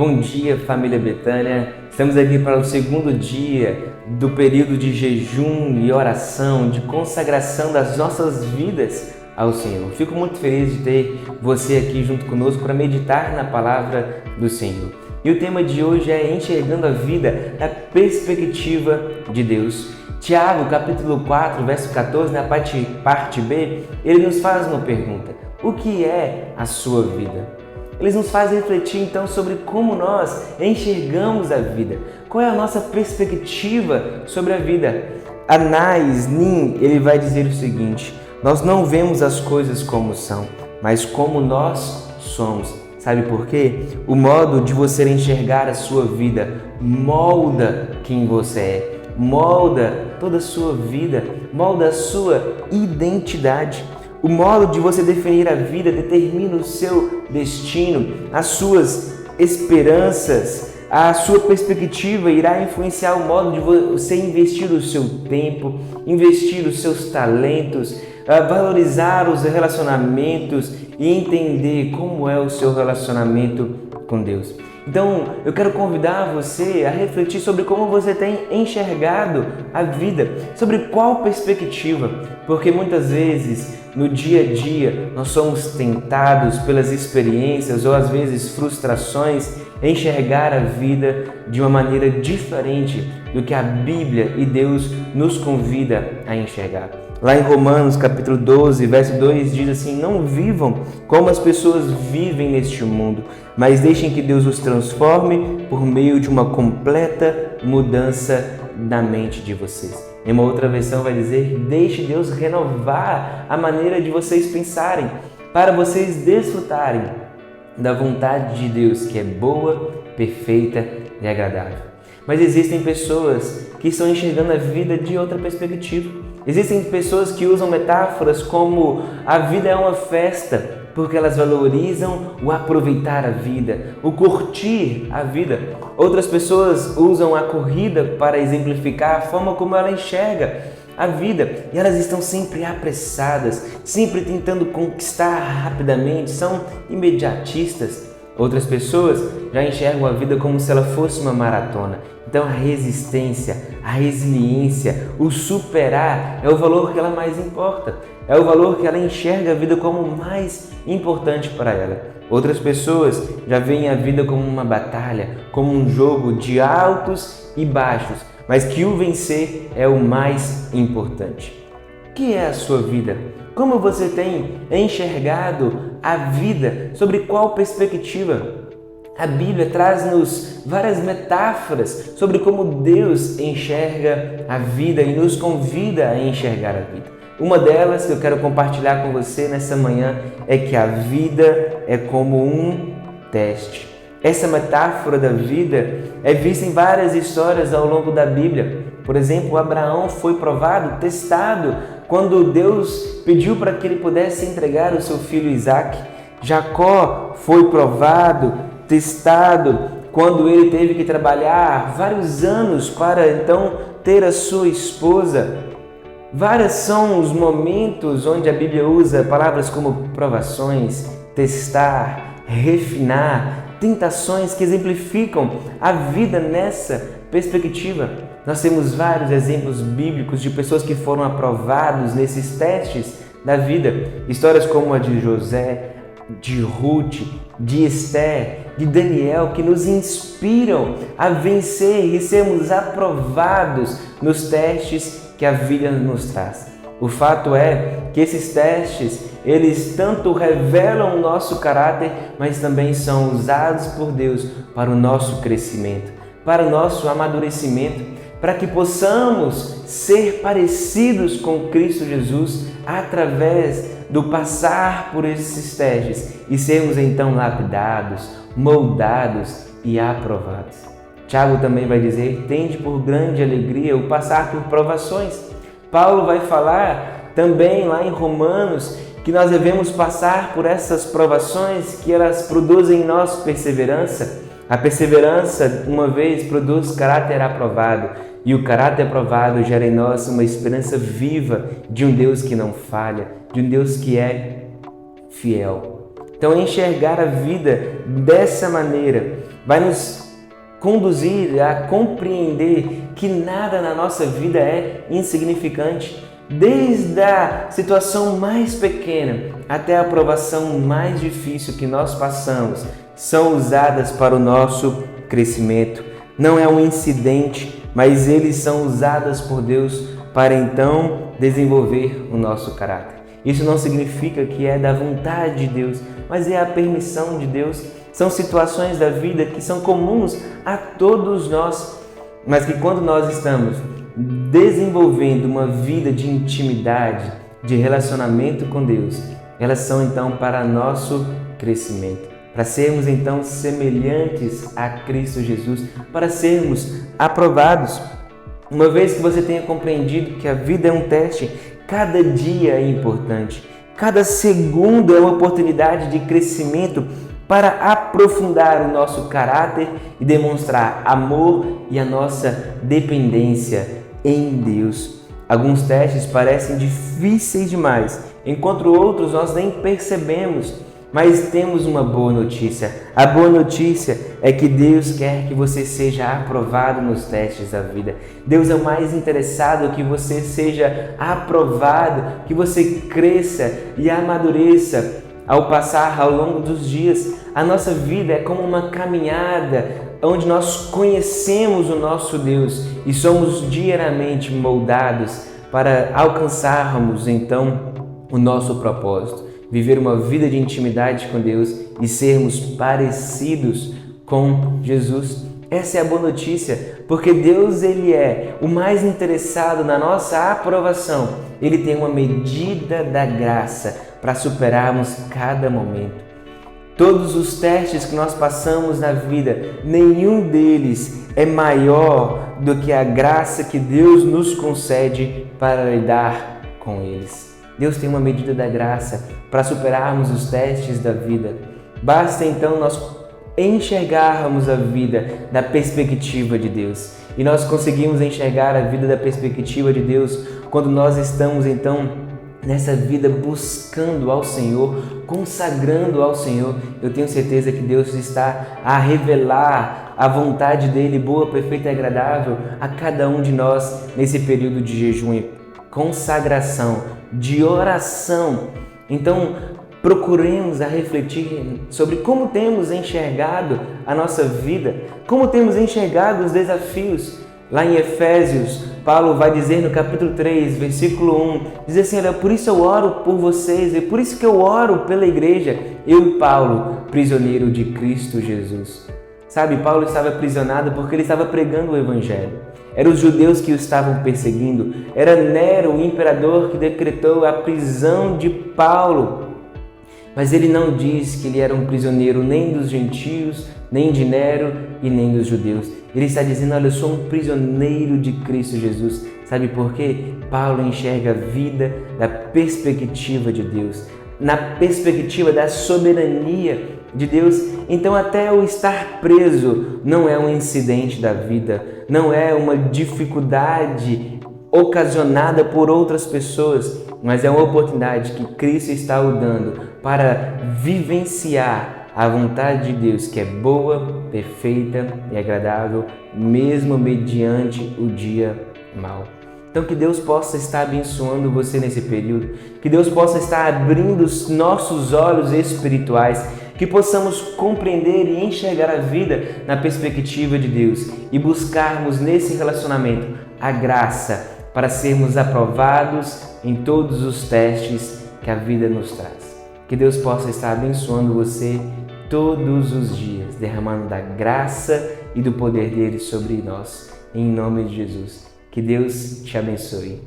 Bom dia, família Betânia. Estamos aqui para o segundo dia do período de jejum e oração, de consagração das nossas vidas ao Senhor. Fico muito feliz de ter você aqui junto conosco para meditar na palavra do Senhor. E o tema de hoje é enxergando a vida da perspectiva de Deus. Tiago, capítulo 4, verso 14, na parte B, ele nos faz uma pergunta: o que é a sua vida? Eles nos fazem refletir então sobre como nós enxergamos a vida, qual é a nossa perspectiva sobre a vida. Anais Nin, ele vai dizer o seguinte: nós não vemos as coisas como são, mas como nós somos. Sabe por quê? O modo de você enxergar a sua vida molda quem você é, molda toda a sua vida, molda a sua identidade. O modo de você definir a vida determina o seu destino, as suas esperanças, a sua perspectiva irá influenciar o modo de você investir o seu tempo, investir os seus talentos, valorizar os relacionamentos e entender como é o seu relacionamento com Deus. Então, eu quero convidar você a refletir sobre como você tem enxergado a vida, sobre qual perspectiva, porque muitas vezes no dia a dia nós somos tentados pelas experiências ou às vezes frustrações a enxergar a vida de uma maneira diferente do que a Bíblia e Deus nos convida a enxergar. Lá em Romanos capítulo 12, verso 2 diz assim: não vivam como as pessoas vivem neste mundo, mas deixem que Deus os transforme por meio de uma completa mudança da mente de vocês. Em uma outra versão vai dizer: deixe Deus renovar a maneira de vocês pensarem, para vocês desfrutarem da vontade de Deus, que é boa, perfeita e agradável. Mas existem pessoas que estão enxergando a vida de outra perspectiva. Existem pessoas que usam metáforas como a vida é uma festa, porque elas valorizam o aproveitar a vida, o curtir a vida. Outras pessoas usam a corrida para exemplificar a forma como ela enxerga a vida, e elas estão sempre apressadas, sempre tentando conquistar rapidamente, são imediatistas. Outras pessoas já enxergam a vida como se ela fosse uma maratona. Então a resistência, a resiliência, o superar é o valor que ela mais importa. É o valor que ela enxerga a vida como mais importante para ela. Outras pessoas já veem a vida como uma batalha, como um jogo de altos e baixos, mas que o vencer é o mais importante. O que é a sua vida? Como você tem enxergado a vida? Sobre qual perspectiva? A Bíblia traz-nos várias metáforas sobre como Deus enxerga a vida e nos convida a enxergar a vida. Uma delas que eu quero compartilhar com você nessa manhã é que a vida é como um teste. Essa metáfora da vida é vista em várias histórias ao longo da Bíblia. Por exemplo, Abraão foi provado, testado, quando Deus pediu para que ele pudesse entregar o seu filho Isaque. Jacó foi provado, testado, quando ele teve que trabalhar vários anos para então ter a sua esposa. Vários são os momentos onde a Bíblia usa palavras como provações, testar, refinar, tentações que exemplificam a vida nessa perspectiva. Nós temos vários exemplos bíblicos de pessoas que foram aprovados nesses testes da vida. Histórias como a de José, de Ruth, de Esther, de Daniel, que nos inspiram a vencer e sermos aprovados nos testes que a vida nos traz. O fato é que esses testes, eles tanto revelam o nosso caráter, mas também são usados por Deus para o nosso crescimento, para o nosso amadurecimento, para que possamos ser parecidos com Cristo Jesus através do passar por esses testes e sermos então lapidados, moldados e aprovados. Tiago também vai dizer: tende por grande alegria o passar por provações. Paulo vai falar também lá em Romanos que nós devemos passar por essas provações, que elas produzem em nós perseverança. A perseverança, uma vez, produz caráter aprovado, e o caráter aprovado gera em nós uma esperança viva de um Deus que não falha, de um Deus que é fiel. Então, enxergar a vida dessa maneira vai nos conduzir a compreender que nada na nossa vida é insignificante. Desde a situação mais pequena até a provação mais difícil que nós passamos, são usadas para o nosso crescimento. Não é um incidente, mas eles são usados por Deus para então desenvolver o nosso caráter. Isso não significa que é da vontade de Deus, mas é a permissão de Deus. São situações da vida que são comuns a todos nós, mas que quando nós estamos desenvolvendo uma vida de intimidade, de relacionamento com Deus, elas são então para nosso crescimento, para sermos então semelhantes a Cristo Jesus, para sermos aprovados. Uma vez que você tenha compreendido que a vida é um teste, cada dia é importante, cada segundo é uma oportunidade de crescimento para aprofundar o nosso caráter e demonstrar amor e a nossa dependência em Deus. Alguns testes parecem difíceis demais, enquanto outros nós nem percebemos, mas temos uma boa notícia. A boa notícia é que Deus quer que você seja aprovado nos testes da vida. Deus é o mais interessado que você seja aprovado, que você cresça e amadureça ao passar ao longo dos dias. A nossa vida é como uma caminhada onde nós conhecemos o nosso Deus e somos diariamente moldados para alcançarmos então o nosso propósito, viver uma vida de intimidade com Deus e sermos parecidos com Jesus. Essa é a boa notícia, porque Deus ele é o mais interessado na nossa aprovação. Ele tem uma medida da graça para superarmos cada momento. Todos os testes que nós passamos na vida, nenhum deles é maior do que a graça que Deus nos concede para lidar com eles. Deus tem uma medida da graça para superarmos os testes da vida. Basta então nós enxergarmos a vida da perspectiva de Deus. E nós conseguimos enxergar a vida da perspectiva de Deus quando nós estamos então nessa vida buscando ao Senhor, consagrando ao Senhor. Eu tenho certeza que Deus está a revelar a vontade dele, boa, perfeita e agradável, a cada um de nós nesse período de jejum e consagração, de oração. Então, procuremos a refletir sobre como temos enxergado a nossa vida, como temos enxergado os desafios. Lá em Efésios, Paulo vai dizer no capítulo 3, versículo 1, diz assim: olha, por isso eu oro por vocês, e por isso que eu oro pela igreja, eu, Paulo, prisioneiro de Cristo Jesus. Sabe, Paulo estava aprisionado porque ele estava pregando o evangelho. Eram os judeus que o estavam perseguindo, era Nero, o imperador, que decretou a prisão de Paulo. Mas ele não diz que ele era um prisioneiro nem dos gentios, nem de Nero e nem dos judeus. Ele está dizendo: olha, eu sou um prisioneiro de Cristo Jesus. Sabe por quê? Paulo enxerga a vida da perspectiva de Deus, na perspectiva da soberania de Deus. Então até o estar preso não é um incidente da vida, não é uma dificuldade ocasionada por outras pessoas, mas é uma oportunidade que Cristo está o dando para vivenciar a vontade de Deus, que é boa, perfeita e agradável, mesmo mediante o dia mau. Então que Deus possa estar abençoando você nesse período, que Deus possa estar abrindo os nossos olhos espirituais, que possamos compreender e enxergar a vida na perspectiva de Deus e buscarmos nesse relacionamento a graça para sermos aprovados em todos os testes que a vida nos traz. Que Deus possa estar abençoando você todos os dias, derramando da graça e do poder dele sobre nós, em nome de Jesus. Que Deus te abençoe.